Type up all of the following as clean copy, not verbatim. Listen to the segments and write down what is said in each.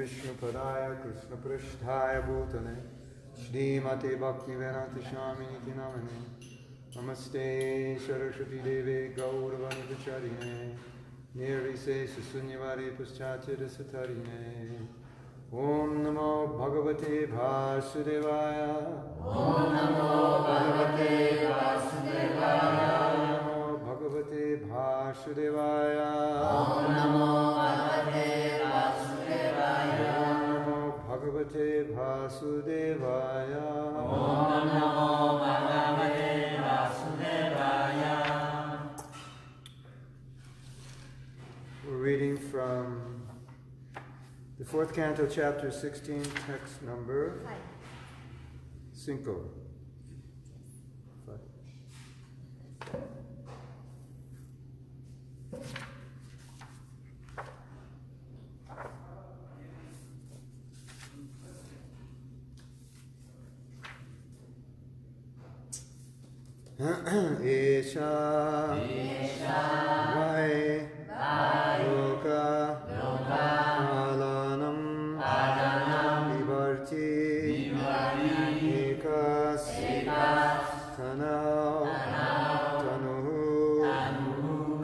Vishnupadaya Krishna Prishtaya Bhutane Shrimate Bhaktivedanta Swami Niti Namane Namaste Saraswati Deve Gauravani Vacharine Nirvise Susunyavari Paschachira Satarine Om Namo Bhagavate Vasudevaya Om Namo Bhagavate Vasudevaya. Bhagavate Vasudevaya. Om Namo Bhagavate Vasudevaya. Om Namo Bhagavate Vasudevaya. Om Namo Bhagavate Vasudevaya. We're reading from the fourth canto, chapter 16, text number 5. Esha Vai Loka Alanam Vivarti Ekas Tanau Tanuhu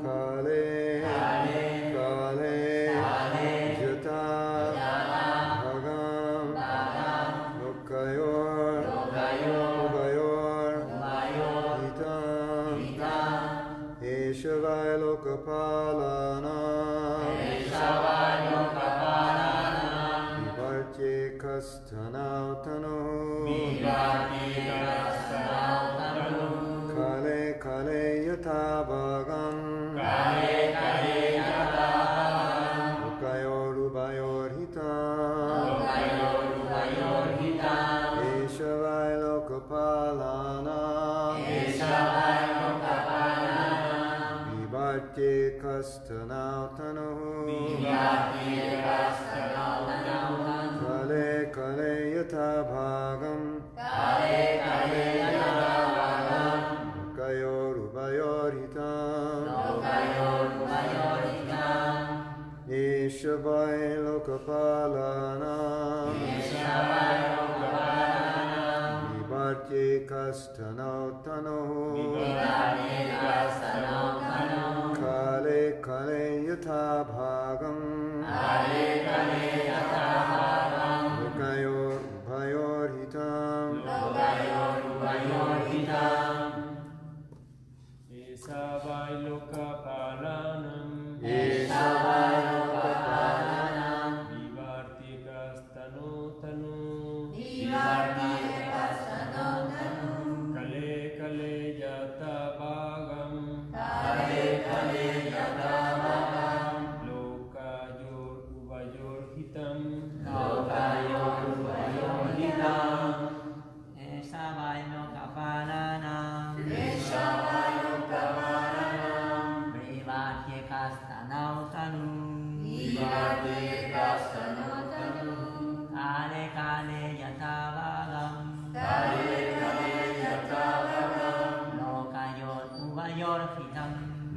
Kale Jata Bhagam Lokayor Eshavai Lokapalana Vivartye Kastanau Tanu Kale Yata Bhagam Lokayor Ubayor Hitam Eshavai Lokapalana Vivartye Kastanau Tanu Kale Yata Bhagam Lokayor Ubayor Hitam Eshavai Lokapalana Vivartye Kastanau Tanu Kale Yata Bhagam Lokayor Ubayor Hitam Esavai Lokapalanam Vivarti Kastano Tanu Kale Yata Bhagam Lokayor Ubayor Hitam Esavai Lokapalanam Vivarti Kastanau Tanu Kale Yata Bhagam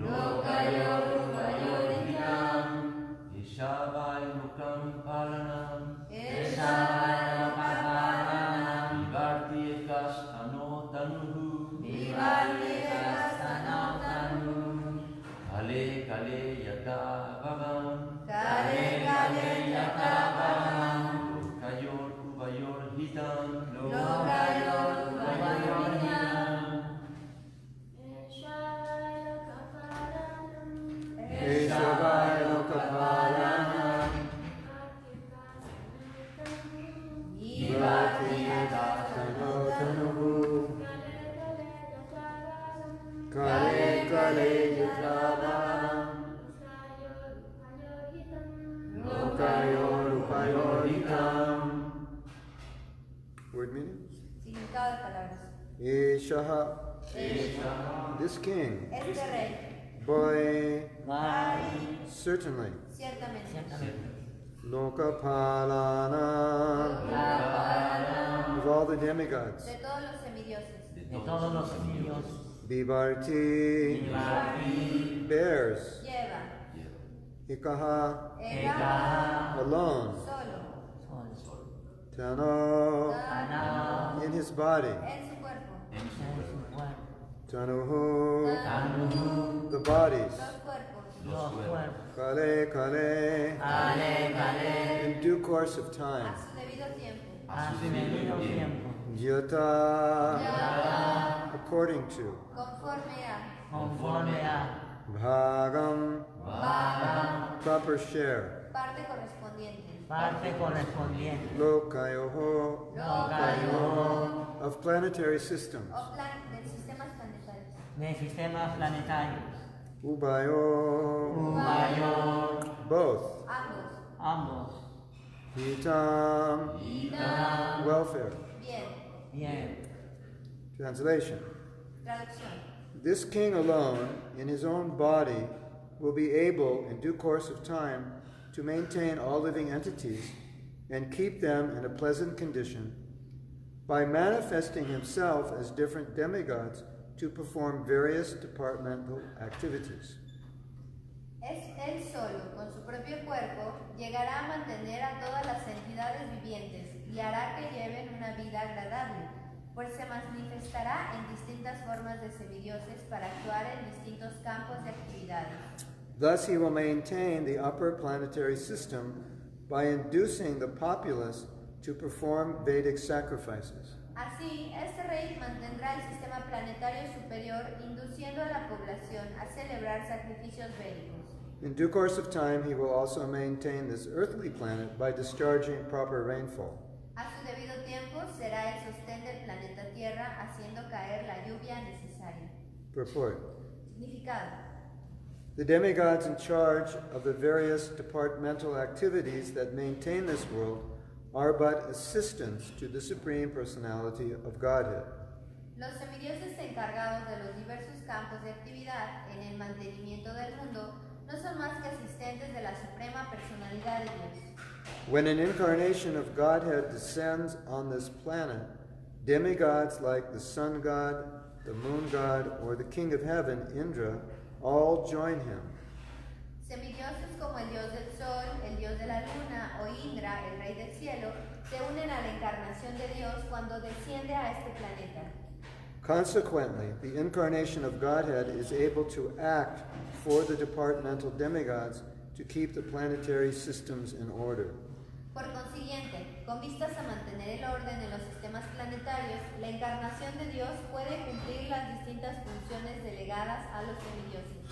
Lokayor Ubayor Hitam Eshavai Lokam Palanam Vivarti Kastano Tanuhu Kale Yata Bhagam Lokayor Ubayor Hitam Eshavai Lokapalana Vivartye Kastanau Tanu Kale Yata Bhagam Lokayor Ubayor Hitam. Word meaning? Significado de palabras. Eshaha, this king, Este rey, boy, Vai certainly, ciertamente, Lokapalana, of all the demigods, de todos los semidioses, de todos los niños Vivarti, bears, lleva, Ikaha, Ega, alone, solo, Tano, Tano, in his body. en su cuerpo, en su cuerpo, Tanuhu, Tanuhu, the bodies. los cuerpos, los cuerpos, Kale, kale, Kale, Kale, in due course of time. a su debido tiempo, a su debido tiempo, Yata, ya, according to. conforme a, conforme a Bhagam, va, proper share. parte correspondiente, parte correspondiente, Lokayoho, locayo of planetary systems. o plan del sistemas planetarios, de sistemas planetarios, Ubayo, Ubayo, both. ambos, ambos, Hitam, Ida, welfare. bien, bien. Translation. traducción. This king alone, in his own body, will be able, in due course of time, to maintain all living entities and keep them in a pleasant condition by manifesting himself as different demigods to perform various departmental activities. Él solo, con su propio cuerpo, llegará a mantener a todas las entidades vivientes y hará que lleven una vida agradable, pues se manifestará en distintas formas de semidioses para actuar en distintos campos de actividades. Thus he will maintain the upper planetary system by inducing the populace to perform Vedic sacrifices. Así, este rey mantendrá el sistema planetario superior, induciendo a la población a celebrar sacrificios védicos. In due course of time, he will also maintain this earthly planet by discharging proper rainfall. A su debido tiempo será el sostén del planeta Tierra, haciendo caer la lluvia necesaria. Purport. Significado. The demigods in charge of the various departmental activities that maintain this world are but assistants to the Supreme Personality of Godhead. Los semidioses encargados de los diversos campos de actividad en el mantenimiento del mundo no son más que asistentes de la Suprema Personalidad de Dios. When an incarnation of Godhead descends on this planet, demigods like the sun god, the moon god, or the king of heaven, Indra, all join him. Semidioses como el dios del sol, el dios de la luna o Indra, el rey del cielo, se unen a la encarnación de Dios cuando desciende a este planeta. Consequently, the incarnation of Godhead is able to act for the departmental demigods to keep the planetary systems in order. Por consiguiente, con vistas a mantener el orden en los sistemas planetarios, la encarnación de Dios puede cumplir las distintas funciones delegadas a los semidioses.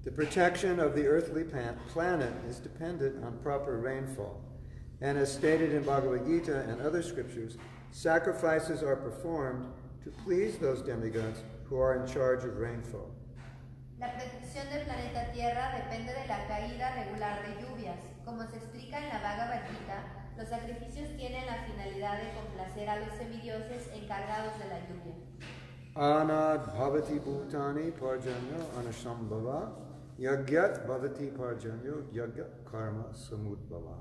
The protection of the earthly planet is dependent on proper rainfall. And as stated in Bhagavad Gita and other scriptures, sacrifices are performed to please those demigods who are in charge of rainfall. La protección del planeta Tierra depende de la caída regular de lluvias. Como se explica en la Bhagavad Gita, los sacrificios tienen la finalidad de complacer a los semidioses encargados de la lluvia. Anad bhavati bhutani parjanyo anasambhava yagyat bhavati parjanyo yagyat karma samudbhava.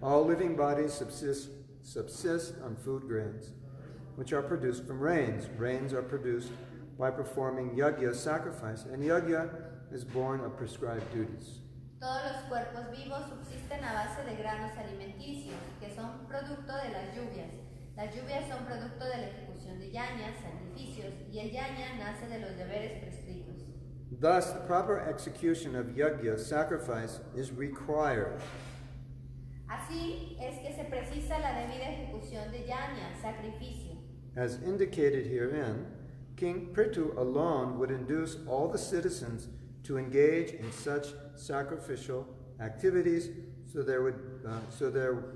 All living bodies subsist on food grains, which are produced from rains. Rains are produced by performing yajna sacrifice, and yajna is born of prescribed duties. Todos los cuerpos vivos subsisten a base de granos alimenticios, que son producto de las lluvias. Las lluvias son producto de la ejecución de yajnas, sacrificios, y el yajna nace de los deberes prescritos. Thus, the proper execution of yajna sacrifice is required. Así es que se precisa la debida ejecución de yajna, sacrificio. As indicated herein, King Prithu alone would induce all the citizens to engage in such sacrificial activities, so there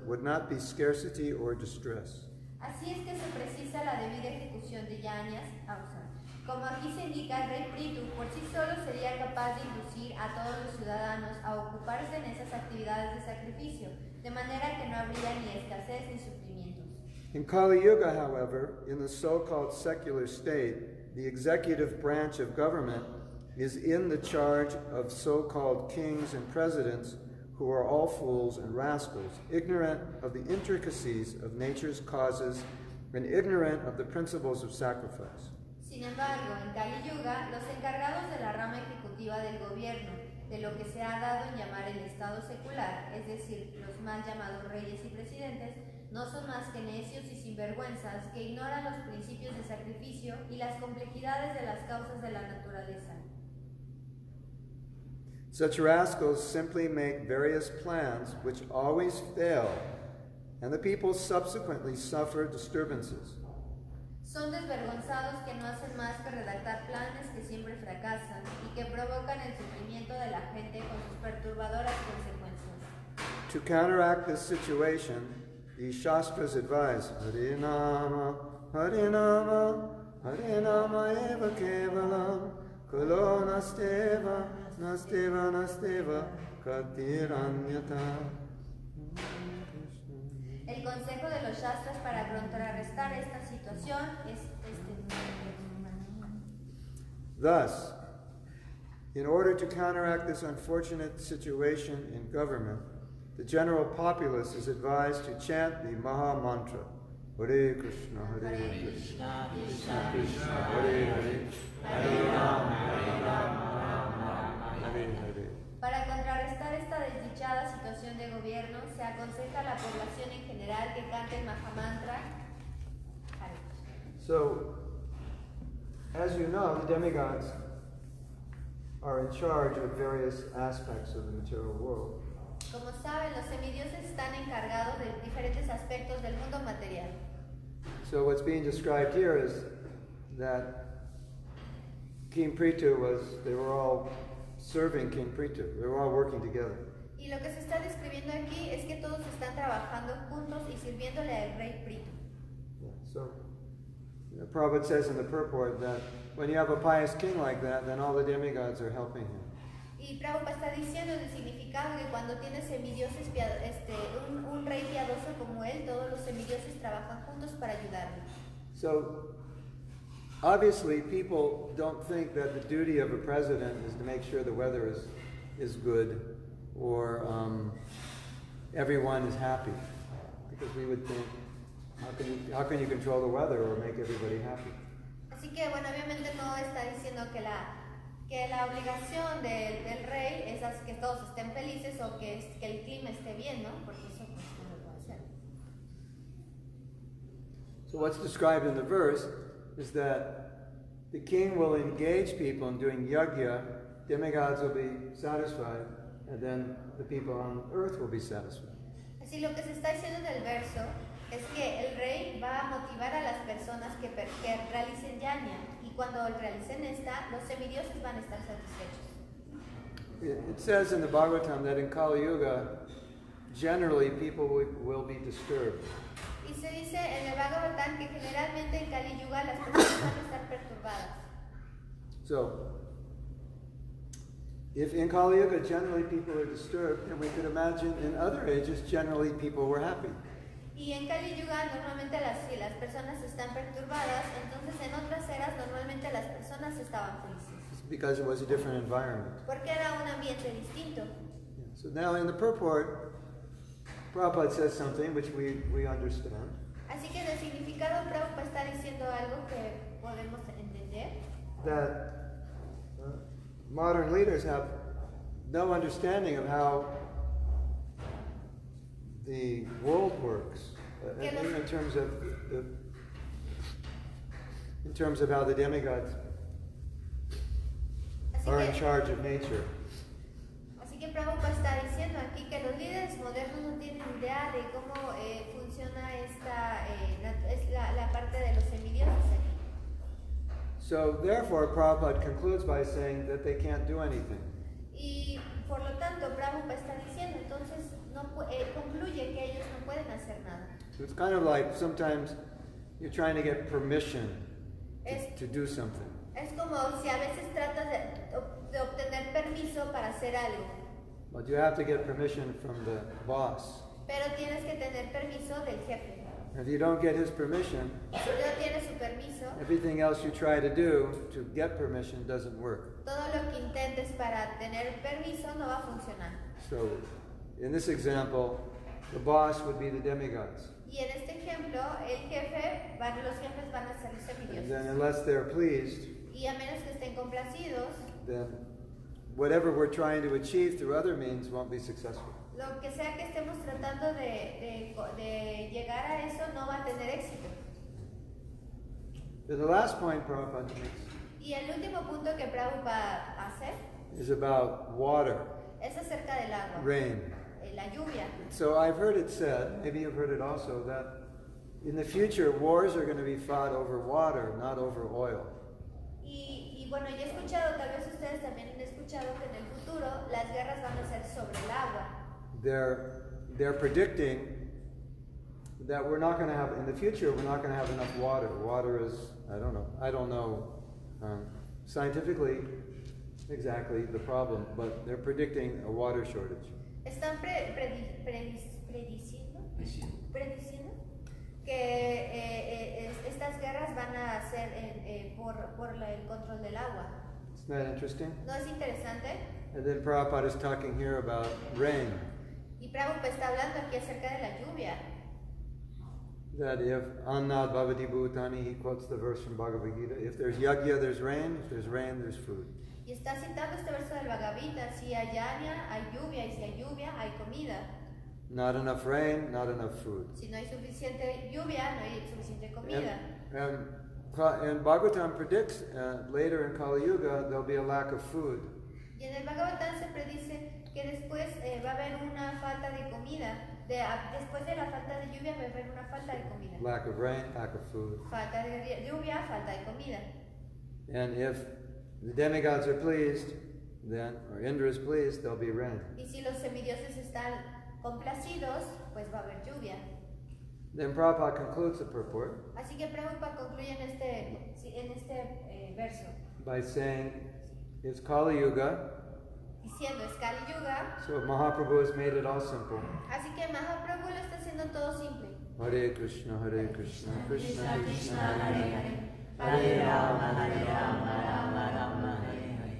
would not be scarcity or distress. Así es que se precisa la debida ejecución de yajnas, como aquí se indica, el rey Prithu por sí solo sería capaz de inducir a todos los ciudadanos a ocuparse en esas actividades de sacrificio, de manera que no habría ni escasez ni sufrimientos. In Kali Yuga, however, in the so-called secular state, the executive branch of government is in the charge of so-called kings and presidents who are all fools and rascals, ignorant of the intricacies of nature's causes and ignorant of the principles of sacrifice. Sin embargo, en Kali Yuga, los encargados de la rama ejecutiva del gobierno, de lo que se ha dado en llamar el estado secular, es decir, los mal llamados reyes y presidentes, no son más que necios y sinvergüenzas que ignoran los principios de sacrificio y las complejidades de las causas de la naturaleza. Such rascals simply make various plans which always fail, and the people subsequently suffer disturbances. Son desvergonzados que no hacen más que redactar planes que siempre fracasan y que provocan el sufrimiento de la gente con sus perturbadoras consecuencias. To counteract this situation, the Shastras advise Harinama, Harinama, Harinama eva kevalam, Kalo nasteva, nasteva, nasteva, Katiranyata. El consejo de los Shastras para contrarrestar esta situación es Thus, in order to counteract this unfortunate situation in government, the general populace is advised to chant the Maha Mantra. Hare Krishna, Hare Krishna, Krishna Krishna, Hare Hare, Hare Rama, Hare Rama, Hare Hare. Para contrarrestar esta desdichada situación de gobierno, se aconseja a la población en general que cante el Mahamantra. So, as you know, the demigods are in charge of various aspects of the material world. Como saben, los semidioses están encargados de diferentes aspectos del mundo material. So what's being described here is that King Prithu they were all serving King Prithu. They were all working together. Y lo que se está describiendo aquí es que todos están trabajando juntos y sirviéndole al rey Prithu. Yeah, so, Prabhupada says in the purport that when you have a pious king like that, then all the demigods are helping him. Y Prabhupada está diciendo el significado que cuando tienes semidioses, un rey piadoso como él, todos los semidioses trabajan juntos para ayudarle. So, obviously, people don't think that the duty of a president is to make sure the weather is good or everyone is happy. Because we would think, how can you control the weather or make everybody happy? Así que, bueno, obviamente no está diciendo que la obligación del rey es que todos estén felices o que el clima esté bien, ¿no? Porque eso pues, no lo puede hacer. So what's described in the verse is that the king will engage people in doing yajna, demigods will be satisfied, and then the people on earth will be satisfied. Así lo que se está diciendo en el verso es que el rey va a motivar a las personas que realicen yajna y cuando realicen esta, los semidioses van a estar satisfechos. It says in the Bhagavatam that in Kali Yuga, generally people will be disturbed. Y se dice en el Bhagavatam que generalmente en Kali Yuga las personas van a estar perturbadas. So, if in Kali Yuga generally people are disturbed, then we could imagine in other ages generally people were happy. Y en Kali Yuga normalmente si las personas están perturbadas, entonces en otras eras normalmente las personas estaban felices. Because it was a different environment. Porque era un ambiente distinto. Yeah. So now in the purport, Prabhupada says something which we understand. Así que en el significado Prabhupada está diciendo algo que podemos entender. That modern leaders have no understanding of how the world works in terms of how the demigods are in charge of nature. Así que Prabhupada está diciendo aquí que los líderes modernos no tienen idea de cómo funciona la parte de los semidioses aquí. So therefore, Prabhupada concludes by saying that they can't do anything. Y por lo tanto, Prabhupada está diciendo entonces concluye que ellos no pueden hacer nada. So it's kind of like sometimes you're trying to get permission to do something. Es como si a veces tratas de obtener permiso para hacer algo. But you have to get permission from the boss. Pero tienes que tener permiso del jefe. If you don't get his permission, Si no tienes su permiso, everything else you try to do to get permission doesn't work. todo lo que intentes para tener permiso no va a funcionar. So, in this example, the boss would be the demigods. Y en este ejemplo, los jefes van a ser los And then semidioses. unless they're pleased, Y a menos que estén complacidos, then whatever we're trying to achieve through other means won't be successful. Lo que sea que estemos tratando de llegar a eso no va a tener éxito. And the last point Prabhupada makes Y el último punto que Prabhupada hace is about water, es acerca del agua, rain. la lluvia. So I've heard it said, maybe you've heard it also, that in the future wars are going to be fought over water, not over oil. Y bueno, yo he escuchado, tal vez ustedes también han escuchado que en el futuro las guerras van a ser sobre el agua. They're predicting that we're not going to have, in the future, we're not going to have enough water. Water is, I don't know scientifically exactly the problem, but they're predicting a water shortage. Están prediciendo que estas guerras van a ser por el control del agua. Isn't that interesting? ¿No es interesante? And then Prabhupada is talking here about rain. Y Prabhupada está hablando aquí acerca de la lluvia. That if annad bhavati bhutani, he quotes the verse from Bhagavad Gita, if there's yajna, there's rain, if there's rain, there's food. Y está citando este verso del Bhagavad Gita, si hay yajna, hay lluvia, y si hay lluvia, hay comida. Not enough rain, not enough food. Si no hay suficiente lluvia, no hay suficiente comida. And Bhagavatam predicts later in Kali Yuga there'll be a lack of food. Y en el Bhagavatam se predice que después va a haber una falta de comida. Después de la falta de lluvia va a haber una falta de comida. Lack of rain, lack of food. Falta de lluvia, falta de comida. And if the demigods are pleased, then, or Indra is pleased, there'll be rain. Y si los semidioses están complacidos, pues va a haber lluvia. Then Prabhupada concludes the purport Así que Prabhupada concluye en este verso by saying it's Kali Yuga, diciendo es Kali Yuga, so Mahaprabhu has made it all simple. así que Mahaprabhu lo está haciendo todo simple. Hare Krishna, Krishna Krishna, Krishna Krishna Hare Hare. Hare, Hare Rama, Rama Rama, Hare Hare.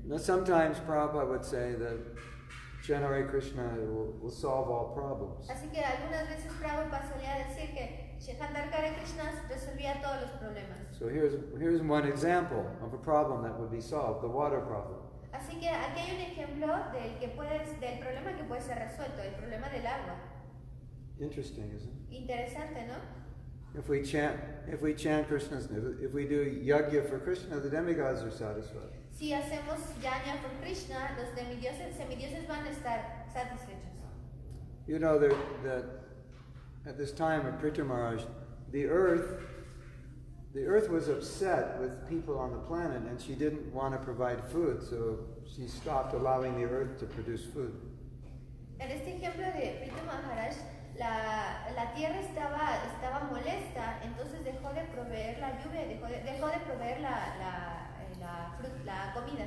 Now sometimes Prabhupada would say that Chant Hare Krishna will solve all problems. Así que algunas veces Prabhupada solía decir que Chantar Hare Krishna resolvía todos los problemas. So here's one example of a problem that would be solved, the water problem. Así que aquí hay un ejemplo del problema que puede ser resuelto, el problema del agua. Interesting, isn't it? Interesante, ¿no? If we chant Krishna's, if we do yajna for Krishna, the demigods are satisfied. Si hacemos yajna por Krishna, los semidioses van a estar satisfechos. You know that at this time of Prithu Maharaj, the earth was upset with people on the planet, and she didn't want to provide food, so she stopped allowing the earth to produce food. En este ejemplo de Prithu Maharaj, la tierra estaba molesta, entonces dejó de proveer la lluvia, dejó de proveer la comida.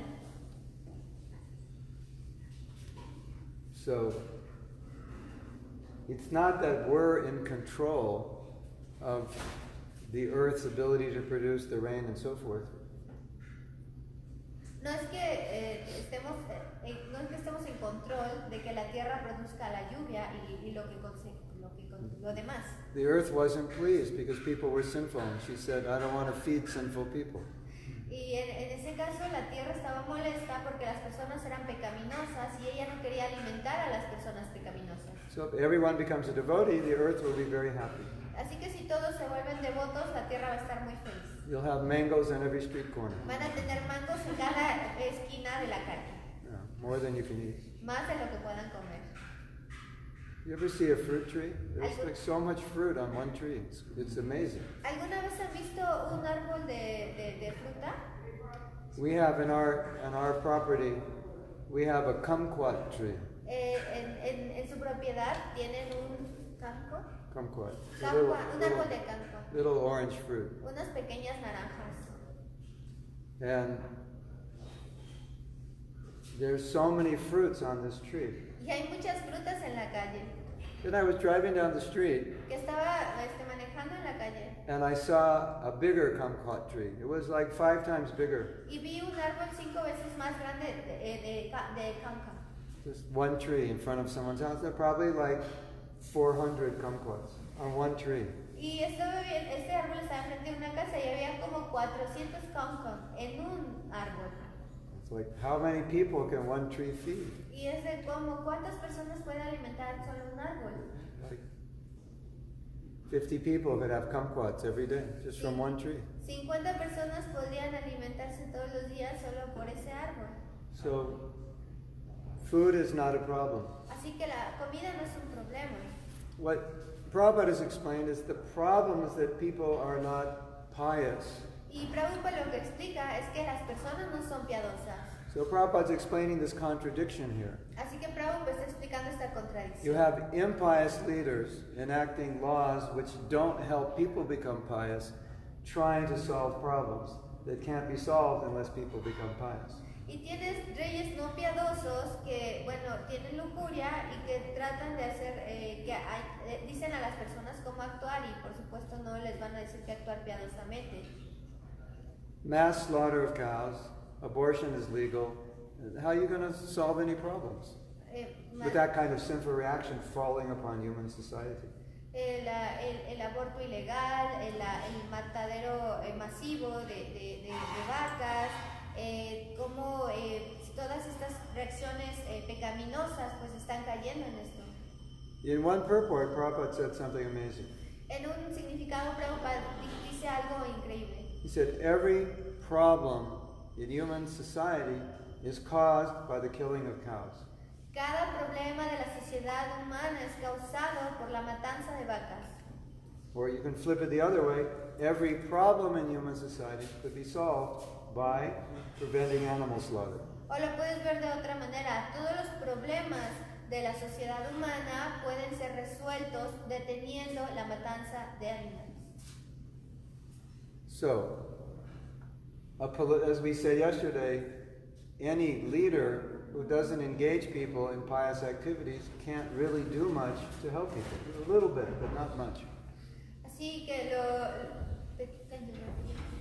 So it's not that we're in control of the earth's ability to produce the rain and so forth. No es que estemos en control de que la tierra produzca la lluvia y lo demás. The earth wasn't pleased because people were sinful, and she said, I don't want to feed sinful people. Y en ese caso la tierra estaba molesta porque las personas eran pecaminosas y ella no quería alimentar a las personas pecaminosas. So if everyone becomes a devotee, the earth will be very happy. Así que si todos se vuelven devotos, la tierra va a estar muy feliz. You'll have mangoes on every street corner. Van a tener mangos en cada esquina de la calle, Yeah, more than you can eat. más de lo que puedan comer. You ever see a fruit tree? There's like so much fruit on one tree. It's amazing. ¿Alguna vez han visto un árbol de fruta? We have in our property, we have a kumquat tree. En su propiedad tienen un campo. Kumquat. Un árbol de campo. Little orange fruit. Unas pequeñas naranjas. And there's so many fruits on this tree. Y hay muchas frutas en la calle. Then I was driving down the street, Que estaba manejando en la calle and I saw a bigger kumquat tree. It was like 5 times bigger. y vi un árbol 5 veces más grande de camca. Just one tree in front of someone's house. There are probably like 400 kumquats on one tree. Y este árbol estaba enfrente de una casa y había como 400 camca en un árbol. It's like, how many people can one tree feed? Y es de cómo, ¿cuántas personas puede alimentar solo un árbol? Like 50 people could have kumquats every day, just from one tree. 50 personas podrían alimentarse todos los días solo por ese árbol. So, food is not a problem. Así que la comida no es un problema. What Prabhupada has explained is the problem is that people are not pious. Y Prabhupada lo que explica es que las personas no son piadosas. So Prabhupada's explaining this contradiction here. Así que Prabhupada está explicando esta contradicción. You have impious leaders enacting laws which don't help people become pious, trying to solve problems that can't be solved unless people become pious. Y tienes reyes no piadosos que, bueno, tienen lujuria y que tratan de hacer, dicen a las personas cómo actuar y por supuesto no les van a decir que actuar piadosamente. Mass slaughter of cows, abortion is legal. How are you going to solve any problems with that kind of sinful reaction falling upon human society? El aborto ilegal, el matadero masivo de vacas, cómo todas estas reacciones pecaminosas pues están cayendo en esto. In one purport, Prabhupada said something amazing. En un significado, Prabhupada dice algo increíble. He said every problem in human society is caused by the killing of cows. Cada problema de la sociedad humana es causado por la matanza de vacas. Or you can flip it the other way. Every problem in human society could be solved by preventing animal slaughter. O lo puedes ver de otra manera. Todos los problemas de la sociedad humana pueden ser resueltos deteniendo la matanza de animales. So, as we said yesterday, any leader who doesn't engage people in pious activities can't really do much to help people. A little bit, but not much. Así que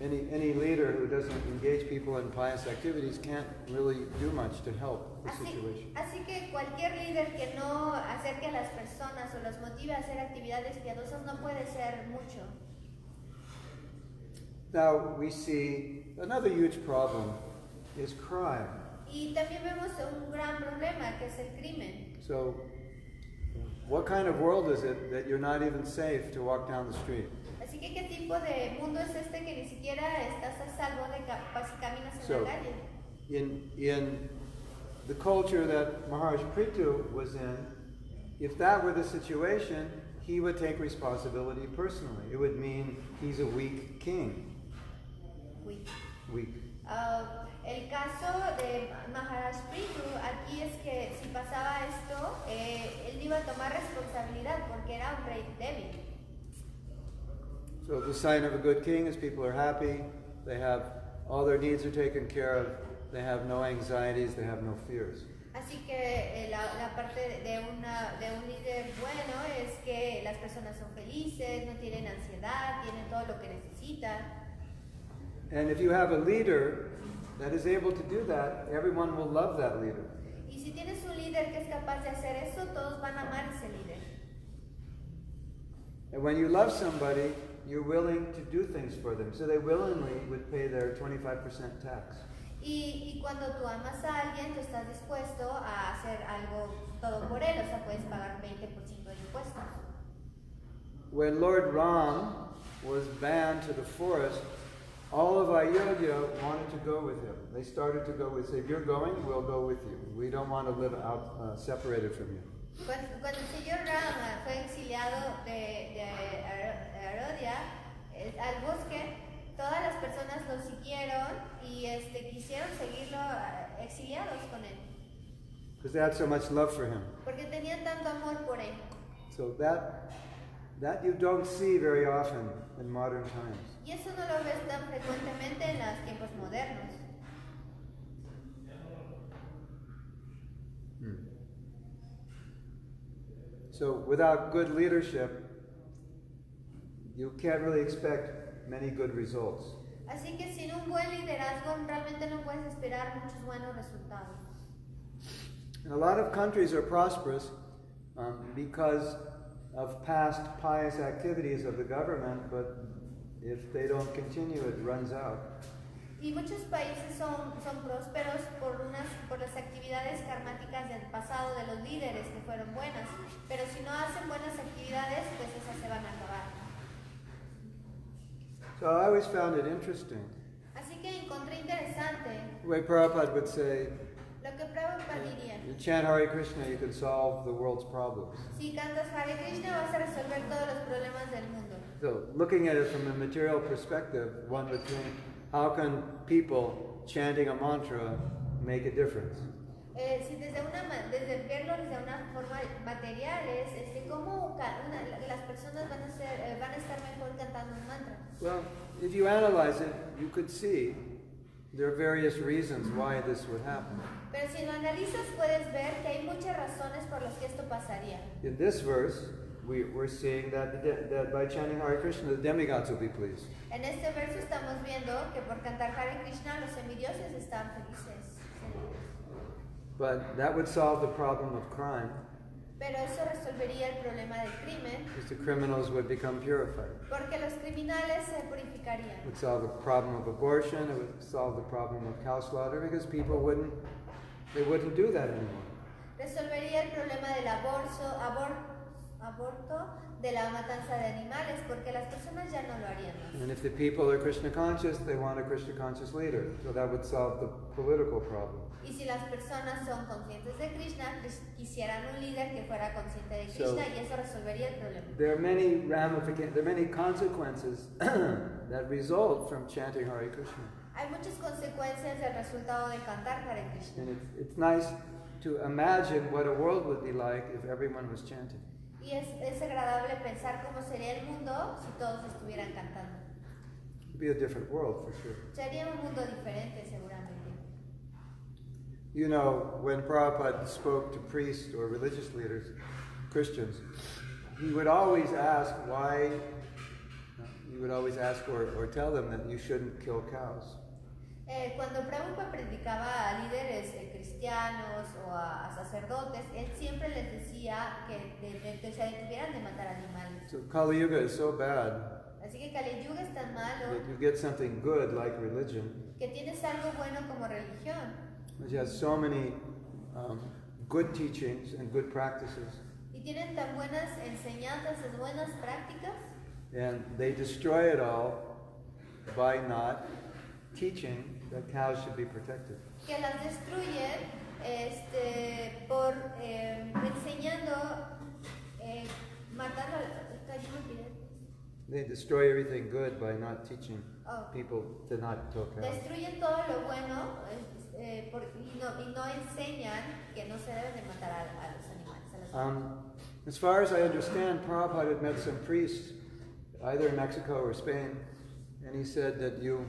Any leader who doesn't engage people in pious activities can't really do much to help the situation. Así que cualquier líder que no acerque a las personas o los motive a hacer actividades piadosas no puede ser mucho. Now we see another huge problem is crime. Y también vemos un gran problema que es el crimen. So, what kind of world is it that you're not even safe to walk down the street? Así que ¿qué tipo de mundo es este que ni siquiera estás a salvo de si caminas en la calle? In the culture that Maharaj Prithu was in, if that were the situation, he would take responsibility personally. It would mean he's a weak king. Weak. El caso de Maharaj Prithu aquí es que si pasaba esto, él iba a tomar responsabilidad porque era un rey débil. So the sign of a good king is people are happy, they have all their needs are taken care of, they have no anxieties, they have no fears. Así que la parte de un líder bueno es que las personas son felices, no tienen ansiedad, tienen todo lo que necesitan. And if you have a leader that is able to do that, everyone will love that leader. Y si tienes un líder que es capaz de hacer eso, todos van a amar ese líder. And when you love somebody, you're willing to do things for them. So they willingly would pay their 25% tax. Y cuando tú amas a alguien, tú estás dispuesto a hacer algo todo por él, o sea, puedes pagar 20% de impuestos. When Lord Ram was banned to the forest, all of Ayodhya wanted to go with him. They started to go with, say, if you're going, we'll go with you. We don't want to live out separated from you. Cuando el señor Rama fue exiliado de Ayodhya al bosque, todas las personas lo siguieron y quisieron seguirlo exiliados con él. Because they had so much love for him. Porque tenían tanto amor por él. So that you don't see very often in modern times. Y eso no lo ves tan frecuentemente en los tiempos modernos. So without good leadership, you can't really expect many good results. Así que sin un buen liderazgo realmente no puedes esperar muchos buenos resultados. And a lot of countries are prosperous because of past pious activities of the government, but if they don't continue, it runs out. Y muchos países son prósperos por las actividades karmáticas del pasado de los líderes que fueron buenas, pero si no hacen buenas actividades, pues esas se van a acabar. So I always found it interesting. Así que encontré interesante The way Prabhupada would say, lo que Prabhupada diría. you chant Hare Krishna, you can solve the world's problems. Si cantas Hare Krishna vas a resolver todos los problemas del mundo. So looking at it from a material perspective, one would think, how can people chanting a mantra make a difference? Si desde verlo desde una forma material es cómo las personas van a estar mejor cantando un mantra. Well, if you analyze it, you could see there are various reasons why this would happen. Pero si lo analizas puedes ver que hay muchas razones por las que esto pasaría. In this verse, we're seeing that by chanting Hare Krishna, the demigods will be pleased. En este verso estamos viendo que por cantar Hare Krishna los semidioses están felices. But that would solve the problem of crime, Pero eso resolvería el problema del crimen, because the criminals would become purified. porque los criminales se It purificarían. would solve the problem of abortion, it would solve the problem of cow slaughter, because people wouldn't do that anymore. Resolvería el problema del aborto, de la matanza de animales, porque las personas ya no lo harían más. And if the people are Krishna conscious, they want a Krishna conscious leader. So that would solve the political problem. Y si las personas son conscientes de Krishna, quisieran un líder que fuera consciente de Krishna, y eso resolvería el problema. There are many consequences that result from chanting Hare Krishna. Hay muchas consecuencias del resultado de cantar Hare Krishna. And it's nice to imagine what a world would be like if everyone was chanting. Y es agradable pensar cómo sería el mundo si todos estuvieran cantando. It'd be a different world for sure. Sería un mundo diferente seguramente. You know, when Prabhupada spoke to priests or religious leaders, Christians, he would always ask or tell them that you shouldn't kill cows. Cuando Prabhupada predicaba a líderes cristianos o a sacerdotes, él siempre les decía que se detuvieran de matar animales. So Kali Yuga is so bad Así que Kali Yuga es tan malo that you get something good like religion, que tienes algo bueno como religión which has so many good teachings and good practices, y tienen tan buenas enseñanzas, buenas prácticas, and they destroy it all by not teaching that cows should be protected. que las destruyen por enseñando, matando They destroy everything good by not teaching Oh. people to not kill cows. destruyen todo lo bueno y no enseñan que no se deben de matar a los animales. A las As far as I understand, Prabhupada had met some priests, either in Mexico or Spain, and he said that you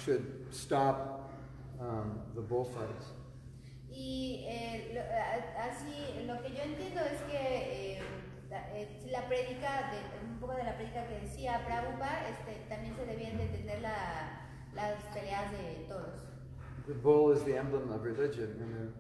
should stop the bullfights. Y así lo que yo entiendo es que la prédica, un poco de la prédica que decía Prabhupada, también se debían de tener las peleas de toros. The bull is the emblem of religion, and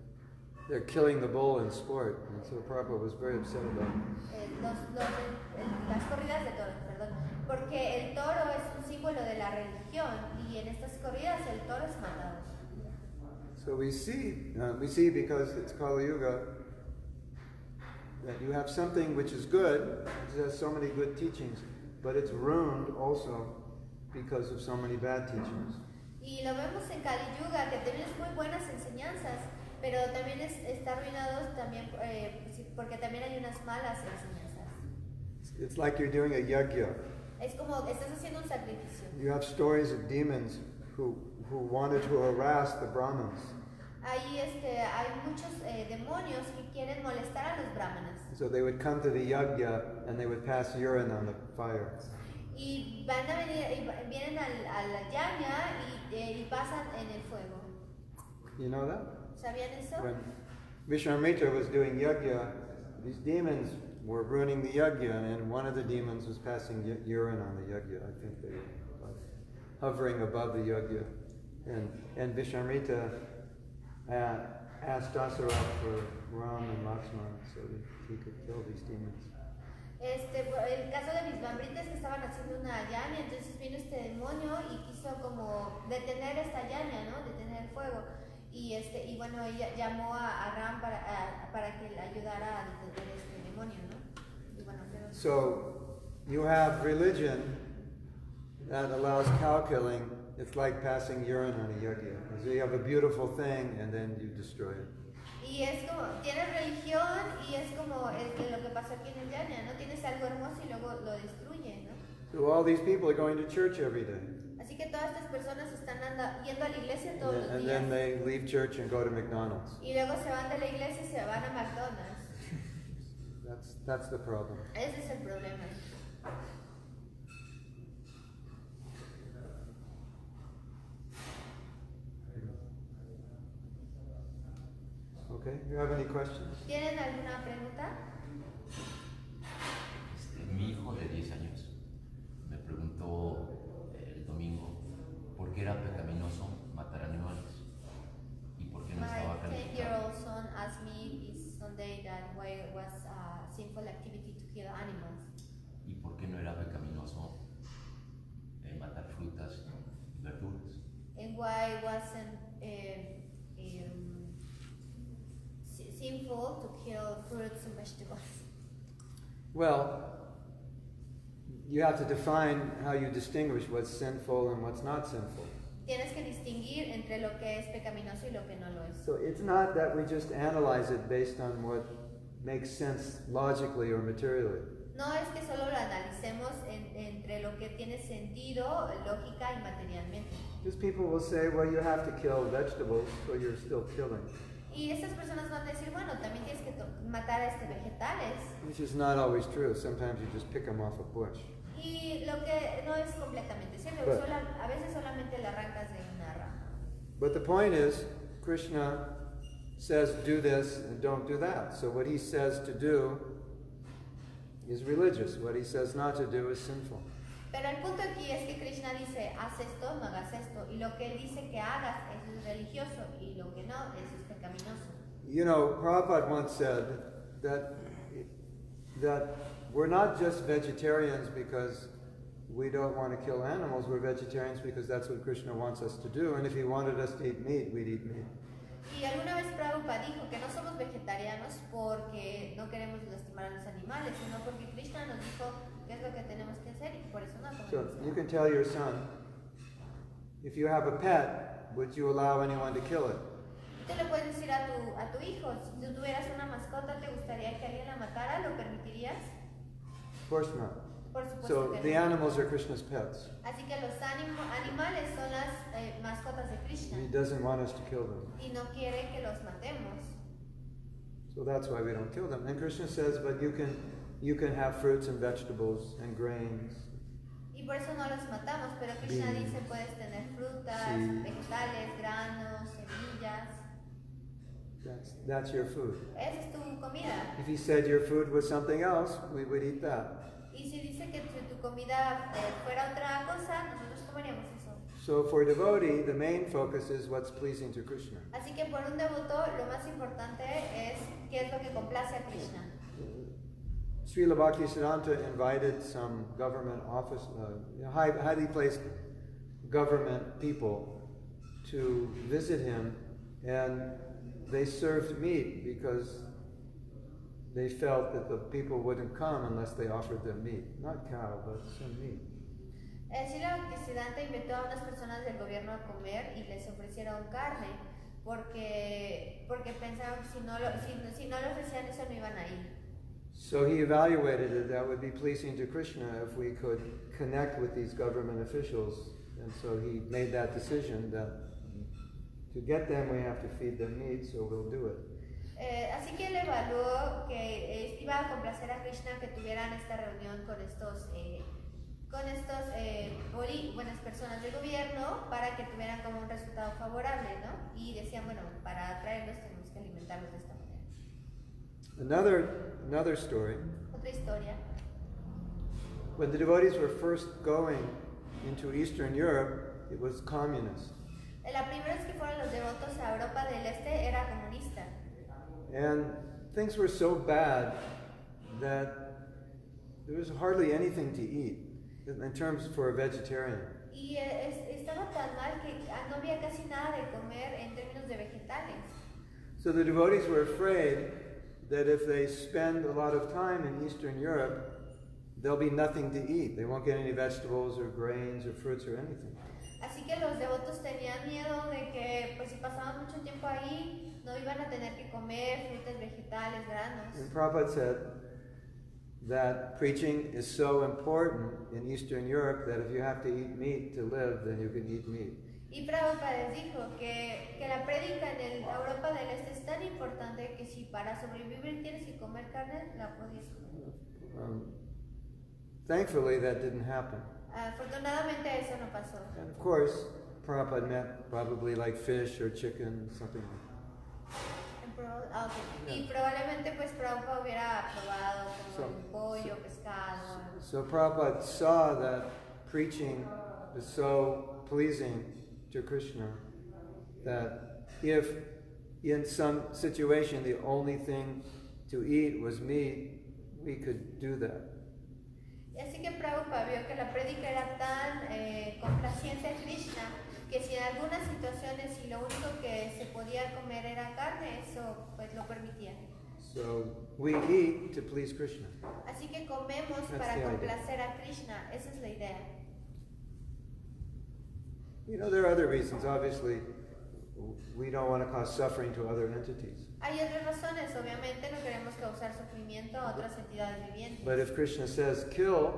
they're killing the bull in sport, and so Prabhupada was very upset about it. Las corridas de toros, perdón, porque el toro es un símbolo de la religión y en estas corridas el toro es matado. So we see because it's Kali Yuga that you have something which is good, it has so many good teachings, but it's ruined also because of so many bad teachings. Y lo vemos en Kali Yuga, que tienes muy buenas enseñanzas, pero también está arruinado también, porque también hay unas malas enseñanzas. It's like you're doing a yajna. Es como estás haciendo un sacrificio. You have stories of demons who wanted to harass the Brahmins. Ahí hay muchos demonios que quieren molestar a los brahmanas. So they would come to the yajna and they would pass urine on the fire. Y vienen al yajna y pasan en el fuego. You know that? ¿Sabían eso? When Vishwamitra was doing yajna, these demons were ruining the yajna, and one of the demons was passing urine on the yajna. I think they were hovering above the yajna. And Vishwamitra asked Dasarath for Ram and Lakshmana so that he could kill these demons. El caso de mis bambritas que estaban haciendo una yania, entonces vino este demonio y quiso como detener esta yania, ¿no? Detener el fuego. Y bueno, ella llamó a Ram para que le ayudara a detener este demonio, ¿no? Y bueno, pero... So, you have religion that allows cow killing. It's like passing urine on a yagya. So you have a beautiful thing and then you destroy it. Y es como, tienes religión y es como lo que pasó aquí en el Yania, ¿no? Tienes algo hermoso y luego lo destruye, ¿no? So all these people are going to church every day. Así que todas estas personas están yendo a la iglesia todos los And días. then they leave church and go to McDonald's. Y luego se van de la iglesia y se van a McDonald's. That's the problem. Ese es el problema. Okay, you have any questions? ¿Tienen alguna pregunta? Mi hijo de 10 años me preguntó el domingo por qué era pecaminoso matar animales y por qué no estaba My calificado. 10-year-old son asked me this Sunday that why it was a sinful activity to kill animals. ¿Y por qué no era pecaminoso matar frutas y verduras? And why it wasn't sinful to kill fruits and vegetables? Well, you have to define how you distinguish what's sinful and what's not sinful. Tienes que distinguir entre lo que es pecaminoso y lo que no lo es. So it's not that we just analyze it based on what makes sense logically or materially. No es que solo lo analicemos entre lo que tiene sentido, lógica y materialmente. Because people will say, well, you have to kill vegetables, so you're still killing. Y estas personas van a decir, bueno, también tienes que matar a vegetales. Which is not always true. Sometimes you just pick them off a bush. Y lo que no es completamente cierto, But- a veces solamente le arrancas de una rama. But the point is, Krishna says do this and don't do that. So what he says to do is religious. What he says not to do is sinful. Pero el punto aquí es que Krishna dice, haz esto, no hagas esto. Y lo que él dice que hagas, eso es religioso. Y lo que no, eso es pecaminoso. You know, Prabhupada once said that we're not just vegetarians because we don't want to kill animals. We're vegetarians because that's what Krishna wants us to do. And if he wanted us to eat meat, we'd eat meat. Y alguna vez Prabhupada dijo que no somos vegetarianos porque no queremos lastimar a los animales, sino porque Krishna nos dijo qué es lo que tenemos que hacer y por eso no comemos. So you can tell your son, if you have a pet, would you allow anyone to kill it? Tú le puedes decir a tu hijo, si tú tuvieras una mascota, ¿te gustaría que alguien la matara? ¿Lo permitirías? Of course not. Por supuesto So que the no. animals are Krishna's pets. Así que los animales son las mascotas de Krishna He doesn't want us to kill them. y no quiere que los matemos. So that's why we don't kill them. And Krishna says, but you can have fruits and vegetables and grains. Y por eso no los matamos, pero Krishna Beans. dice puedes tener frutas, Sí. vegetales, granos, semillas. That's your food. Esa es tu comida. If he said your food was something else, we would eat that. Y si dice que tu comida fuera otra cosa, nosotros comeríamos eso. So for a devotee, the main focus is what's pleasing to Krishna. Así que por un devoto, lo más importante es qué es lo que complace a Krishna. Srila Bhaktisiddhanta invited some government office, highly placed government people to visit him, and they served meat because they felt that the people wouldn't come unless they offered them meat. Not cow, but some meat. Srila Bhaktisiddhanta invitó a unas personas del gobierno a comer y les ofrecieron carne porque pensaron que si no le ofrecían eso no iban a ir. So he evaluated it that would be pleasing to Krishna if we could connect with these government officials, and so he made that decision that to get them we have to feed them meat, so we'll do it. Así que él evaluó que iba a complacer a Krishna que tuvieran esta reunión con estos buenas personas del gobierno para que tuvieran como un resultado favorable, ¿no? Y decían, bueno, para atraerlos tenemos que alimentarlos de esta manera. Another story. Otra historia. When the devotees were first going into Eastern Europe, it was communist. La primera vez que fueron los devotos a Europa del Este era comunista. And things were so bad that there was hardly anything to eat in terms for a vegetarian. Y estaba tan mal que no había casi nada de comer en términos de vegetales. So the devotees were afraid that if they spend a lot of time in Eastern Europe, there'll be nothing to eat. They won't get any vegetables or grains or fruits or anything. Así que los devotos tenían miedo de que pues si pasaban mucho tiempo ahí no iban a tener que comer frutas, vegetales, granos. And Prabhupada said that preaching is so important in Eastern Europe that if you have to eat meat to live, then you can eat meat. Y Prabhupada les dijo que la prédica en Europa del Este es tan importante que si para sobrevivir tienes que comer carne, la podías comer. Thankfully, that didn't happen. Afortunadamente eso no pasó. And of course, Prabhupada meant probably like fish or chicken, something like Y probablemente pues Prabhupada hubiera probado como pollo, pescado. So Prabhupada saw that preaching is so pleasing to Krishna that if in some situation the only thing to eat was meat, we could do that. Así que Prabhupada vio que la prédica era tan complaciente a Krishna que si en algunas situaciones si lo único que se podía comer era carne, eso pues lo permitía. So we eat to please Krishna. Así que comemos That's para the idea. complacer a Krishna, esa es la idea. You know, there are other reasons. Obviously, we don't want to cause suffering to other entities. Hay otras razones, obviamente no queremos causar sufrimiento a otras entidades vivientes. But if Krishna says kill,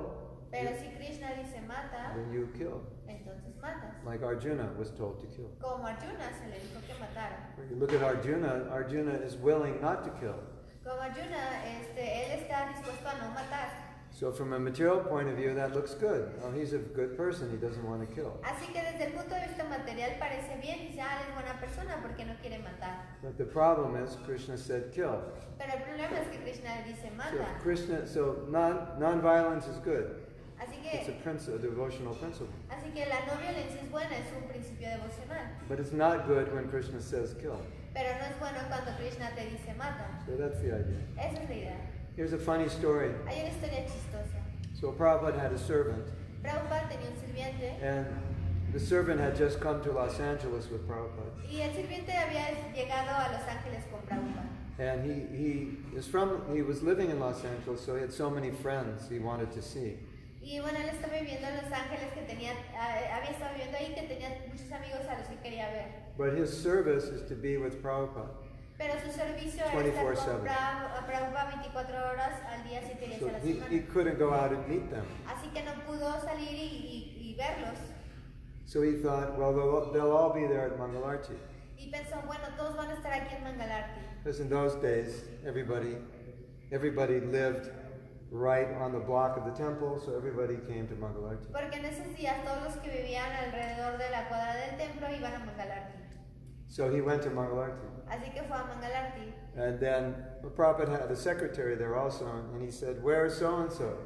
Pero si Krishna dice mata, then you kill. entonces matas. Like Arjuna was told to kill. Como Arjuna se le dijo que matara. When you look at Arjuna, Arjuna is willing not to kill. Como Arjuna, él está dispuesto a no matar. So from a material point of view, that looks good. Oh, he's a good person. He doesn't want to kill. Así que desde el punto de vista material parece bien, dice, él es buena persona porque no quiere matar. But the problem is, Krishna said kill. Pero el problema es que Krishna dice mata. So non-violence is good. Así It's a devotional principle. que la no violencia es buena, es un principio devocional. But it's not good when Krishna says kill. Pero no es bueno cuando Krishna te dice mata. So that's the idea. Esa es la idea. Here's a funny story. Hay una historia chistosa. So Prabhupada had a servant, Prabhupada tenía un sirviente and the servant had just come to Los Angeles with Prabhupada. y el sirviente había llegado a Los Ángeles con Prabhupada. And he was living in Los Angeles, so he had so many friends he wanted to see. Y bueno, él estaba viviendo en Los Ángeles, había estado viviendo ahí que tenía muchos amigos a los que quería ver. But his service is to be with Prabhupada. Pero su servicio era estar 24/7. con Prabhupada 24 horas al día, 7 días So a la he semana. couldn't go out and meet them. Así que no pudo salir y verlos. So he thought, well, they'll all be there at Mangalarti. Y pensó, bueno, todos van a estar aquí en Mangalarti. Because in those days, everybody lived right on the block of the temple, so everybody came to Mangalarti. Porque en esos días todos los que vivían alrededor de la cuadra del templo iban a Mangalarti. So he went to Mangalarti. Así que fue a Mangalarti. And then Prabhupada had a secretary there also, and he said, where's so-and-so?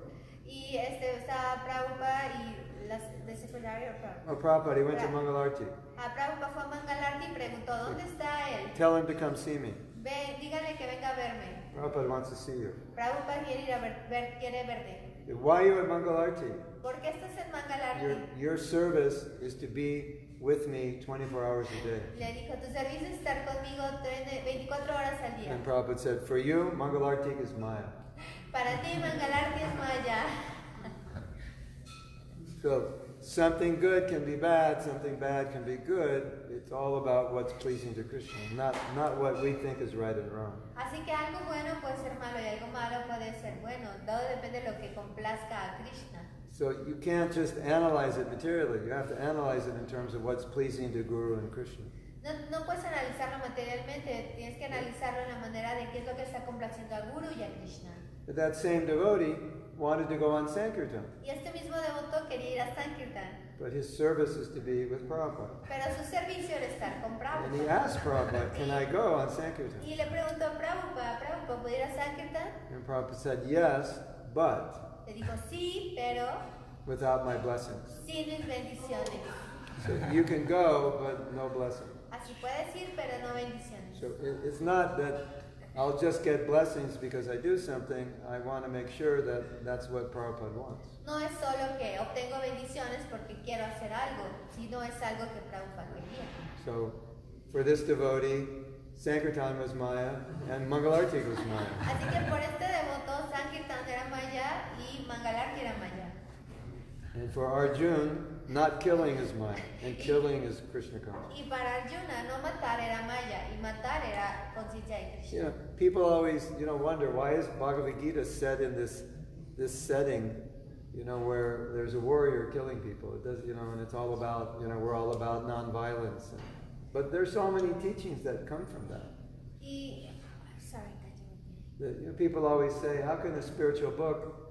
Y estaba Prabhupada y las de secretario Prabhupada. Oh, Prabhupada, he went to Mangalarti. Prabhupada fue a Mangalarti y preguntó, ¿dónde está él? Tell him to come see me. Díganle que venga a verme. Prabhupada wants to see you. Prabhupada quiere ir a quiere verte. Why are you at Mangalarti? ¿Por qué estás en Mangalarti? Your service is to be with me 24 hours a day. Le dijo, tu servicio es estar conmigo 24 horas al día. And Prabhupada said, for you, Mangalarti is Maya. Para ti, Mangalarti es Maya. So something good can be bad, something bad can be good. It's all about what's pleasing to Krishna, not what we think is right and wrong. Así que algo bueno puede ser malo y algo malo puede ser bueno. Todo depende de lo que complazca a Krishna. So you can't just analyze it materially. You have to analyze it in terms of what's pleasing to Guru and Krishna. No puedes analizarlo materialmente, tienes que analizarlo en la manera de qué es lo que está complaciendo a Guru y a Krishna. But that same devotee wanted to go on Sankirtan, Y este mismo devoto quería ir a Sankirtan, but his service is to be with Prabhupada. pero su servicio era estar con And he Prabhupada. asked Prabhupada, can I go on Sankirtan? Y le preguntó a Prabhupada, ¿puedo ir a Sankirtan? And Prabhupada said, yes, but Le dijo, sí, pero without my blessings. sin mis bendiciones. So you can go, but no blessing. Así puedes ir, pero no bendiciones. So it's not that I'll just get blessings because I do something. I want to make sure that that's what Prabhupada wants. No es solo que obtengo bendiciones porque quiero hacer algo, sino es algo que Prabhupada quería. So, for this devotee, Sankirtan was Maya and Mangalarti was Maya. Así que por este devoto, Sankirtan era Maya y Mangalarti era Maya. And for Arjun, not killing is Maya, and killing is Krishna consciousness. Y para Arjuna, no matar era Maya y matar era conciencia de Krishna. You know, people always, wonder why is Bhagavad Gita set in this setting, where there's a warrior killing people. It does, and it's all about, we're all about nonviolence. But there's so many teachings that come from that. People always say, how can a spiritual book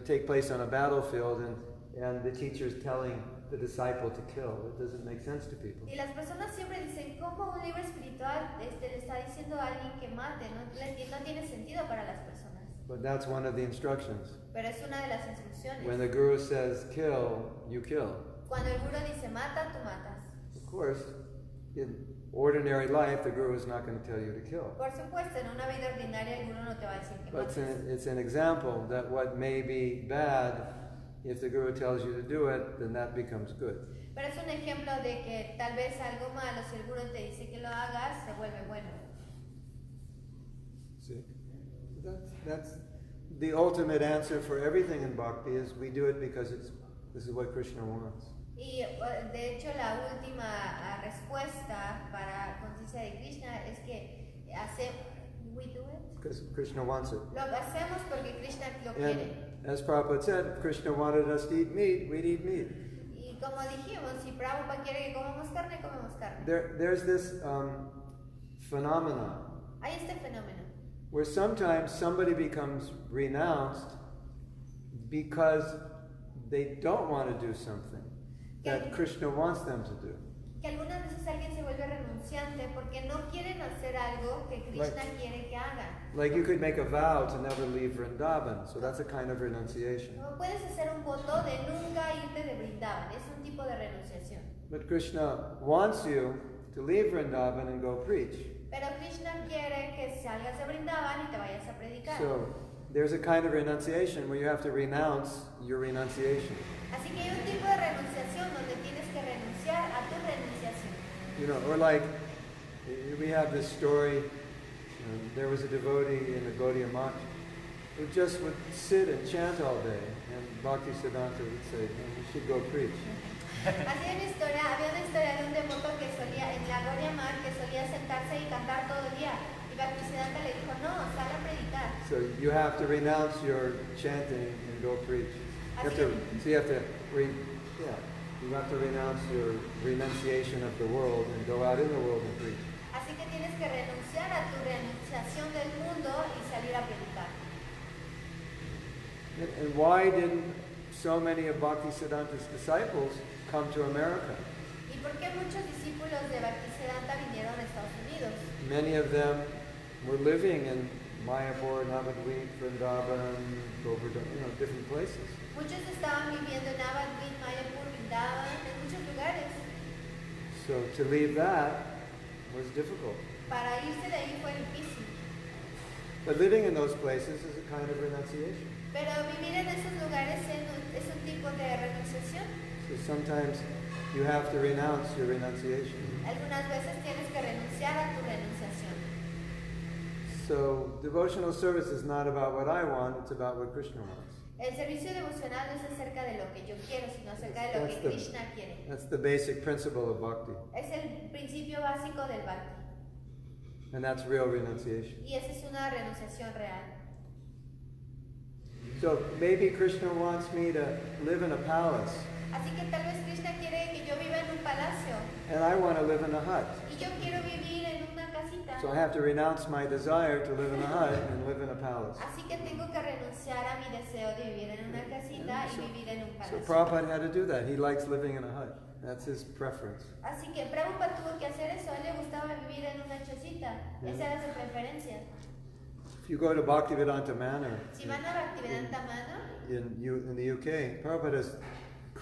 take place on a battlefield and the teacher's telling the disciple to kill? It doesn't make sense to people. Y las personas siempre dicen, ¿cómo un libro espiritual le está diciendo a alguien que mate? No tiene sentido para las personas. But that's one of the instructions. Pero es una de las instrucciones. When the guru says kill, you kill. Cuando el guru dice mata, tú matas. Of course, in ordinary life, the guru is not going to tell you to kill. Por supuesto, en una vida ordinaria el guru no te va a decir que But mates. it's an example that what may be bad, if the guru tells you to do it, then that becomes good. Pero es un ejemplo de que tal vez algo malo, si el guru te dice que lo hagas, se vuelve bueno. See? That's the ultimate answer for everything in bhakti is we do it because this is what Krishna wants. Y de hecho la última respuesta para conciencia de Krishna es que we do it. Because Krishna wants it. Lo hacemos porque Krishna lo quiere. And as Prabhupada said, if Krishna wanted us to eat meat, we'd eat meat. Y como dijimos, si Prabhupada quiere que comamos carne, comemos carne. There's this phenomenon Hay este fenómeno where sometimes somebody becomes renounced because they don't want to do something that Krishna wants them to do. que algunas veces alguien se vuelve renunciante porque no quieren hacer algo que Krishna quiere que hagan. Like you could make a vow to never leave Vrindavan, so that's a kind of renunciation. No puedes hacer un voto de nunca irte de Vrindavan, es un tipo de renunciación. But Krishna wants you to leave Vrindavan and go preach. Pero Krishna quiere que salgas de Vrindavan y te vayas a predicar. So there's a kind of renunciation where you have to renounce your renunciation. Así que hay un tipo de renunciación donde tienes que renunciar a tu renunciación. Or like we have this story. There was a devotee in the Gaudiya Math who just would sit and chant all day, and Bhakti Siddhanta would say, "You should go preach." Había una historia de un devoto que solía, en la Gaudiya Math, que solía sentarse y cantar todo el día. Y Bhaktisiddhanta le dijo, no, sal a predicar. So you have to renounce your chanting and go preach. You have to renounce your renunciation of the world and go out in the world and preach. Así que tienes que renunciar a tu renunciación del mundo y salir a predicar. And why didn't so many of Bhaktisiddhanta's disciples come to America? ¿Y por qué muchos discípulos de Bhaktisiddhanta vinieron a Estados Unidos? Many of them were living in Mayapur, Navadvip, Vrindavan, Govardhan, different places. Muchos estaban viviendo en Navadvip, Mayapur, Vrindavan, en muchos lugares. So to leave that was difficult. Para irse de ahí fue difícil. But living in those places is a kind of renunciation. Pero vivir en esos lugares es un tipo de renunciación. So sometimes you have to renounce your renunciation. Algunas veces tienes que renunciar a tu renunciación. So devotional service is not about what I want, it's about what Krishna wants. El servicio devocional no es acerca de lo que yo quiero, sino acerca de lo que Krishna quiere. That's the basic principle of bhakti. Es el principio básico del bhakti. And that's real renunciation. Y esa es una renunciación real. So maybe Krishna wants me to live in a palace. Así que tal vez Krishna quiere que yo viva en un palacio. And I want to live in a hut. Y yo quiero vivir en una casita. So I have to renounce my desire to live in a hut and live in a palace. Así que tengo que renunciar a mi deseo de vivir en una casita y vivir en un So palacio. Prabhupada had to do that. He likes living in a hut. That's his preference. Así que Prabhupada tuvo que hacer eso. A él le gustaba vivir en una chocita. Esa era su preferencia. If you go to Bhaktivedanta Manor Si van a Bhaktivedanta Manor, in the UK, Prabhupada has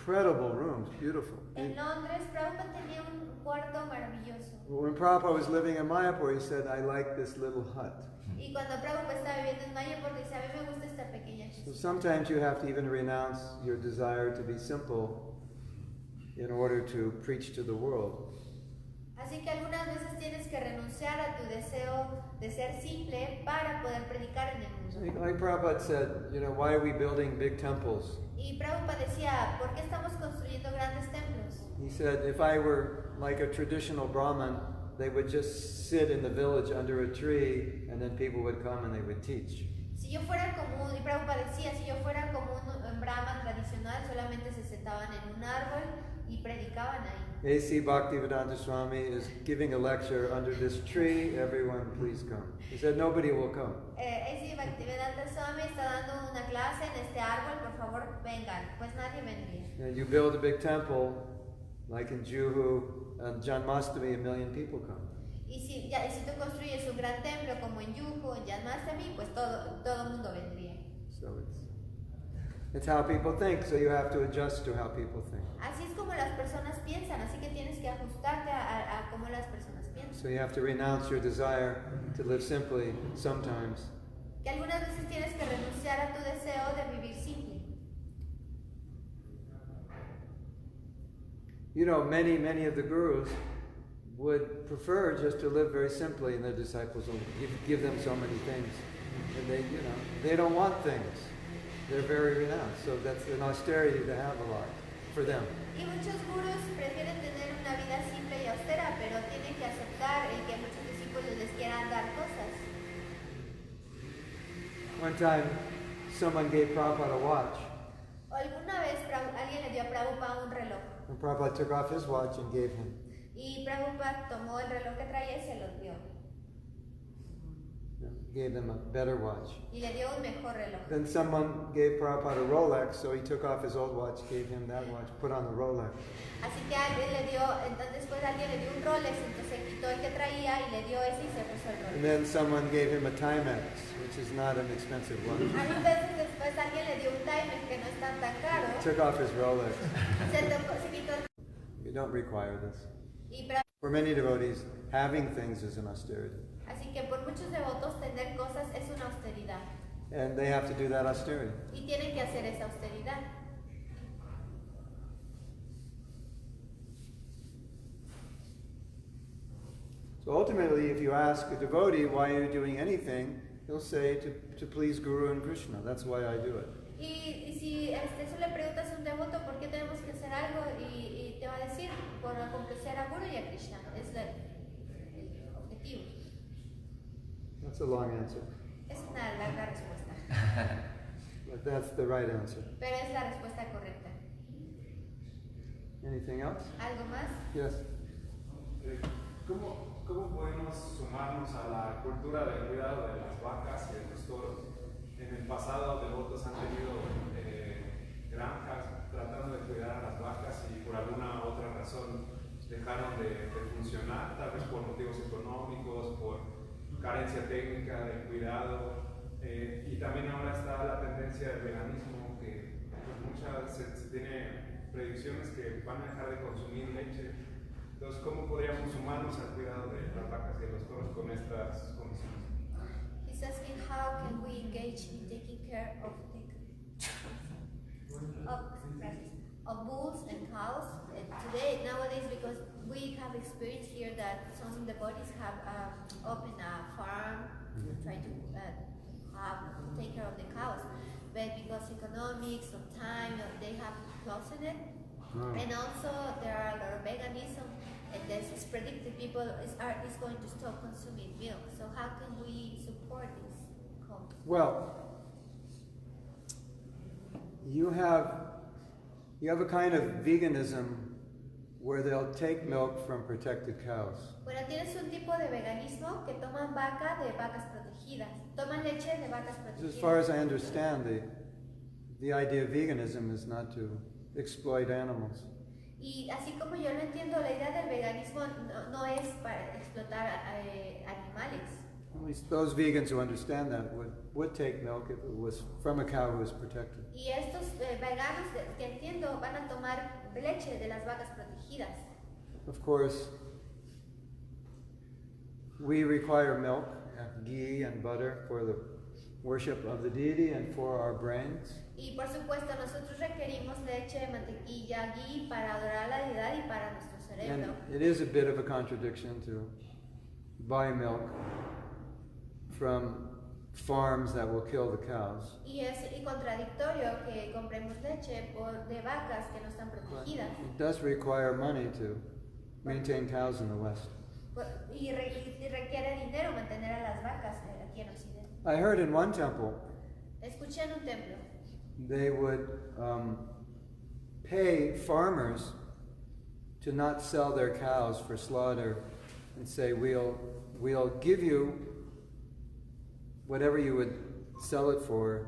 incredible rooms, beautiful. En Londres, Prabhupada tenía un cuarto maravilloso. When Prabhupada was living in Mayapur, he said, I like this little hut. Y cuando Prabhupada estaba viviendo en Mayapur, dice, a mí me gusta esta pequeña So choza. sometimes you have to even renounce your desire to be simple in order to preach to the world. Así que algunas veces tienes que renunciar a tu deseo de ser simple para poder predicar en el mundo. Like Prabhupada said, why are we building big temples? Y Prabhupada decía, ¿por qué estamos construyendo grandes templos? He said, if I were like a traditional Brahmin, they would just sit in the village under a tree and then people would come and they would teach. Si yo fuera como y Prabhupada decía, si yo fuera como un brahman tradicional, solamente se sentaban en un árbol y predicaban ahí. A.C. Bhaktivedanta Swami is giving a lecture under this tree. Everyone, please come. He said, nobody will come. A.C. Bhaktivedanta Swami está dando una clase en este árbol, por favor vengan. Pues nadie vendría. And you build a big temple, like in Juhu, and Janmashtami, 1 million people come. Y si tú construyes un gran templo como en Yuhu, en Janmashtami, pues todo el mundo vendría. So it's how people think, so you have to adjust to how people think. Así es como las personas piensan, así que tienes que ajustarte a cómo las personas piensan. So you have to renounce your desire to live simply sometimes. Que algunas veces tienes que renunciar a tu deseo de vivir simple. Many of the gurus would prefer just to live very simply, and their disciples will give them so many things. And they don't want things. They're very renounced, so that's an austerity to have a lot for them. Y muchos gurús prefieren tener una vida simple y austera, pero tienen que aceptar el que muchos discípulos les quieran dar cosas. One time, someone gave Prabhupada a watch, Alguna vez alguien le dio a Prabhupada un reloj, and Prabhupada took off his watch and gave him. y Prabhupada tomó el reloj que traía y se lo dio, Gave him a better watch. y le dio un mejor reloj. Then someone gave Prabhupada a Rolex, so he took off his old watch, gave him that watch, put on the Rolex. Así que después alguien le dio un Rolex, entonces quitó el que traía y le dio ese y se puso el And Rolex. then someone gave him a Timex, which is not an expensive watch. Algunas veces después alguien le dio un Timex que no es tan caro, Took off his Rolex. se quitó el You don't require this. y For many devotees, having things is an austerity. así que por muchos devotos tener cosas es una austeridad And they have to do that austerity. y tienen que hacer esa austeridad. So ultimately, if you ask a devotee, why are you doing anything, he'll say, to please Guru and Krishna. That's why I do it. Y si eso le preguntas a un devoto por qué tenemos que hacer algo y te va a decir por complacer a Guru y a Krishna, es el objetivo. That's a long answer. Es una larga respuesta, But that's the right answer. pero es la respuesta correcta. Anything else? ¿Algo más? Yes. ¿Cómo podemos sumarnos a la cultura del cuidado de las vacas y de los toros? En el pasado, devotos han tenido granjas tratando de cuidar a las vacas y por alguna otra razón dejaron de funcionar, tal vez por motivos económicos, por carencia técnica de cuidado. Y también ahora está la tendencia del veganismo, que pues se tiene predicciones que van a dejar de consumir leche. Entonces, ¿cómo podríamos sumarnos al cuidado de las vacas y de los toros con estas condiciones? He's asking how can we engage in taking care of bulls and cows nowadays, because we have experienced here that some devotees have opened a farm to try to take care of the cows, but because economics of time they have closed it. And also there are a lot of veganism, and this is predicted people is going to stop consuming milk. So how can we support this cause? Well, you have a kind of veganism where they'll take milk from protected cows. Bueno, tienes un tipo de veganismo que toman vaca de vacas protegidas, toman leche de vacas protegidas. As far as I understand, the idea of veganism is not to exploit animals. Y así como yo lo entiendo, la idea del veganismo no es para explotar animales. At least those vegans who understand that would take milk if it was from a cow who was protected. Y estos veganos que entiendo van a tomar leche de las vacas protegidas. Of course, we require milk, ghee and butter for the worship of the deity and for our brains. Y por supuesto nosotros requerimos leche, mantequilla, ghee para adorar a la deidad y para nuestro cerebro. And it is a bit of a contradiction to buy milk from farms that will kill the cows. Y es contradictorio que compremos leche de vacas que no están protegidas. It does require money to maintain cows in the West. Y requiere dinero mantener a las vacas aquí en Occidente. I heard in one temple Escuché en un templo they would pay farmers to not sell their cows for slaughter and say, we'll give you whatever you would sell it for,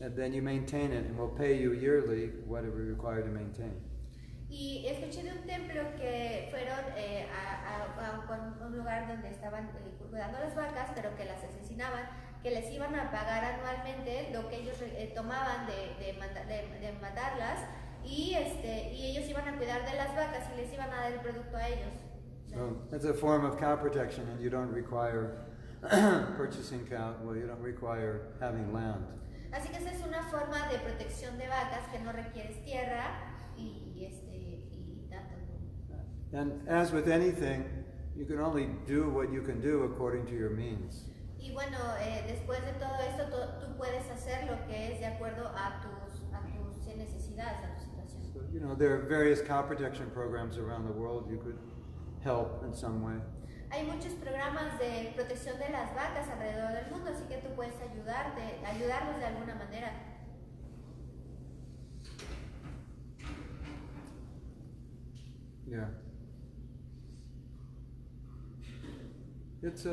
and then you maintain it, and we'll pay you yearly whatever we require to maintain. y escuché de un templo que fueron a un lugar donde estaban cuidando las vacas, pero que las asesinaban, que les iban a pagar anualmente lo que ellos tomaban de matarlas, y ellos iban a cuidar de las vacas y les iban a dar el producto a ellos. So that's a form of cow protection, and you don't require purchasing cow. Well, you don't require having land. Así que esa es una forma de protección de vacas que no requieres tierra y tanto. And as with anything, you can only do what you can do according to your means. Y bueno, después de todo esto, tú puedes hacer lo que es de acuerdo a tus necesidades, a tu situación. So, you know, there are various cow protection programs around the world. You could help in some way. Hay muchos programas de protección de las vacas alrededor del mundo, así que tú puedes ayudarlos de alguna manera. Yeah. It's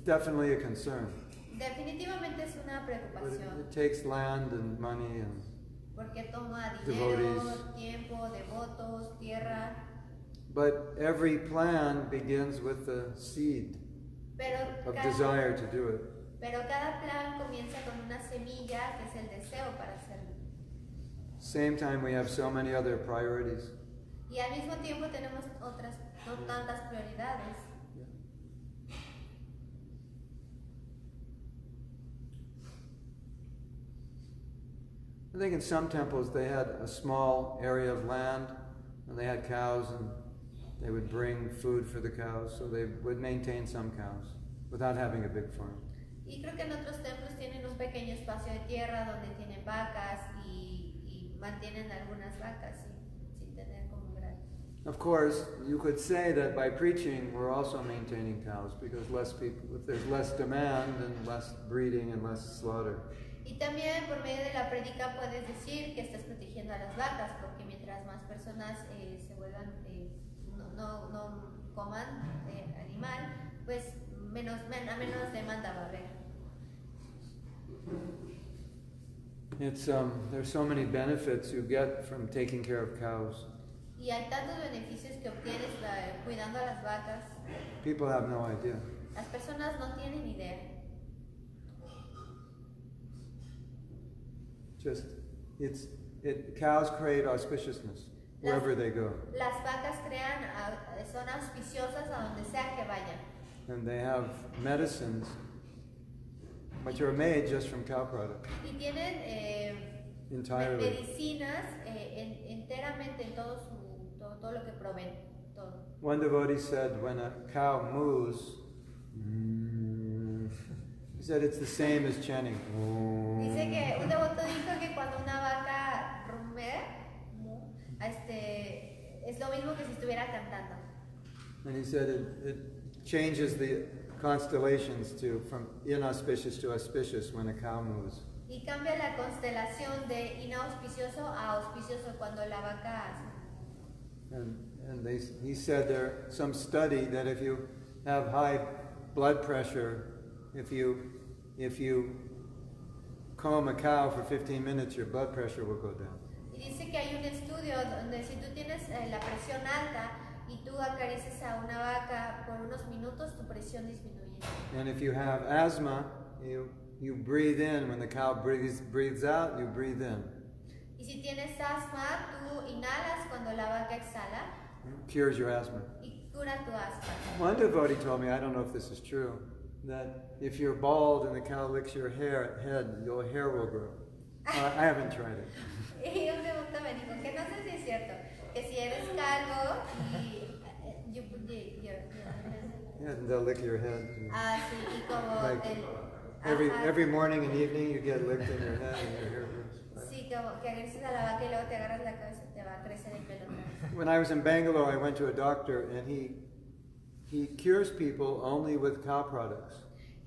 definitely a concern. Definitivamente es una But preocupación, it takes land and money and porque toma dinero, devotees. tiempo, devotos, tierra, but every plan begins with the seed pero of desire to do it. cada plan comienza con una semilla que es el deseo para hacerlo. Same time we have so many other priorities. Y al mismo tiempo tenemos otras no tantas prioridades. I think in some temples they had a small area of land and they had cows and they would bring food for the cows, so they would maintain some cows without having a big farm. Y creo que en otros templos tienen un pequeño espacio de tierra donde tienen vacas y mantienen algunas vacas sin tener como un gran. Of course, you could say that by preaching we're also maintaining cows because less people, if there's less demand and less breeding and less slaughter. Y también por medio de la prédica puedes decir que estás protegiendo a las vacas, porque mientras más personas se vuelvan, no coman animal, pues a menos demanda va a haber. There's so many benefits you get from taking care of cows. Y hay tantos beneficios que obtienes cuidando a las vacas. People have no idea. Las personas no tienen idea. Cows create auspiciousness wherever they go. Las vacas son auspiciosas a donde sea que vayan. And they have medicines which are made just from cow products. Y tienen Entirely. medicinas enteramente en todo lo que proveen. Todo. One devotee said when a cow moves, he said it's the same as chanting. Dice que un devoto dijo que cuando una vaca rumea, es lo mismo que si estuviera cantando. And he said it changes the constellations from inauspicious to auspicious when a cow moves. Y cambia la constelación de inauspicioso a auspicioso cuando la vaca hace. And he said there's some study that if you have high blood pressure, if you comb a cow for 15 minutes, your blood pressure will go down. Y dice que hay un estudio donde si tú tienes la presión alta y tú acaricias a una vaca por unos minutos, tu presión disminuye. And if you have asthma, you breathe in. When the cow breathes out, you breathe in. Y si tienes asma, tú inhalas cuando la vaca exhala Cures your asthma. y cura tu asma. One devotee told me, I don't know if this is true, that if you're bald and the cow licks your head, your hair will grow. I haven't tried it. Y un devoto me dijo que no sé si es cierto, que si eres calvo y Yeah, and they'll lick your head. sí, y como Like every morning and evening you get licked in your head and your hair grows. sí, como que agreses a la vaca y luego te agarras la cabeza y te va a crecer el pelo. When I was in Bangalore, I went to a doctor and he cures people only with cow products.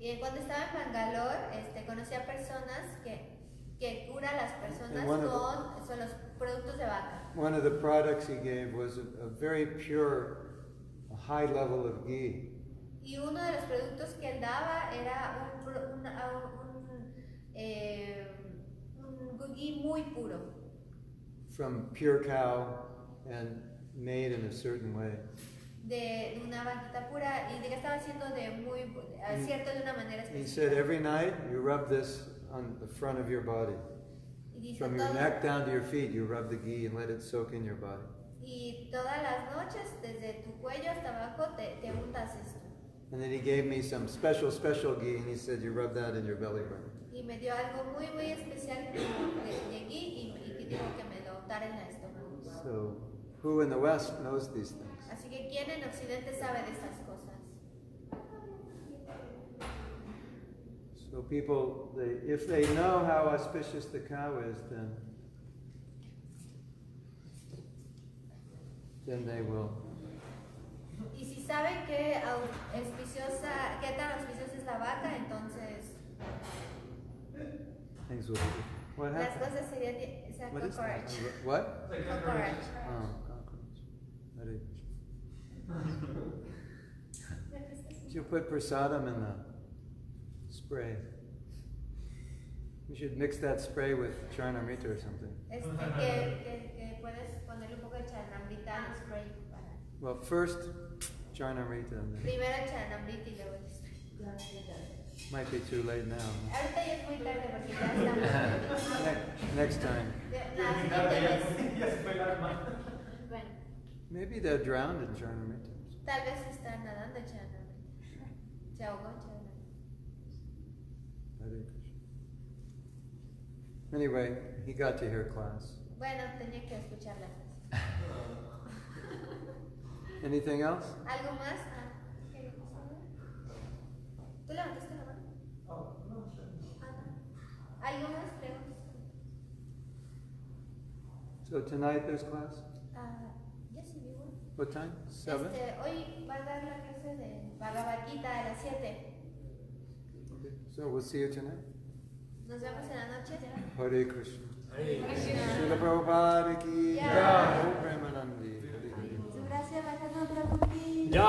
Y cuando estaba en Bangalore, conocí a personas que cura a las personas con los productos de vaca. One of the products he gave was a very pure, a high level of ghee. Y uno de los productos que él daba era un ghee muy puro. From pure cow and made in a certain way. De una vaquita pura y de que estaba haciendo cierto de una manera específica. He said every night you rub this on the front of your body. From your neck down to your feet, you rub the ghee and let it soak in your body. Y todas las noches, desde tu cuello hasta abajo, te untas esto. And then he gave me some special ghee, and he said you rub that in your belly button. Y me dio algo muy especial de ghee y dijo que me lo untara en el estómago. So, who in the West knows these things? Así que ¿quién en Occidente sabe de estas cosas? So people, if they know how auspicious the cow is, then they will. Y si saben qué tan auspiciosa es la vaca, entonces Things will be. What las happened? cosas serían What is that? cockroach. What? Cockroach. Oh, cockroach. Hare Krishna. You put prasadam in the spray. You should mix that spray with charnamrita or something. Que puedes ponerle un poco de charnamrita al spray. Well, first charnamrita, and then Primero charnamrita y luego el spray. might be too late now. Ahorita ya es muy tarde porque ya estamos. Next time. La siguiente vez. Bueno, Maybe they're drowned in charnamrita. tal vez está nadando en charnamrita. Se ahogó en charnamrita. Hare Krishna. Anyway, he got to hear class. Bueno, tenía que escuchar la clase. Anything else? ¿Algo más? ¿Tú levantaste la mano? No. ¿Algo más? Preguntas. So tonight there's class? Yes, if you want. What time? 7? Hoy va a dar la clase de Bhagavad Gita a las 7. Okay. So we'll see you tonight. Nos vemos en la noche. Hare Krishna. Hare Krishna. Srila Prabhupada ki Jai. jai. Om Premanandi. Su gracia Mahatma Prabhu ki Jai.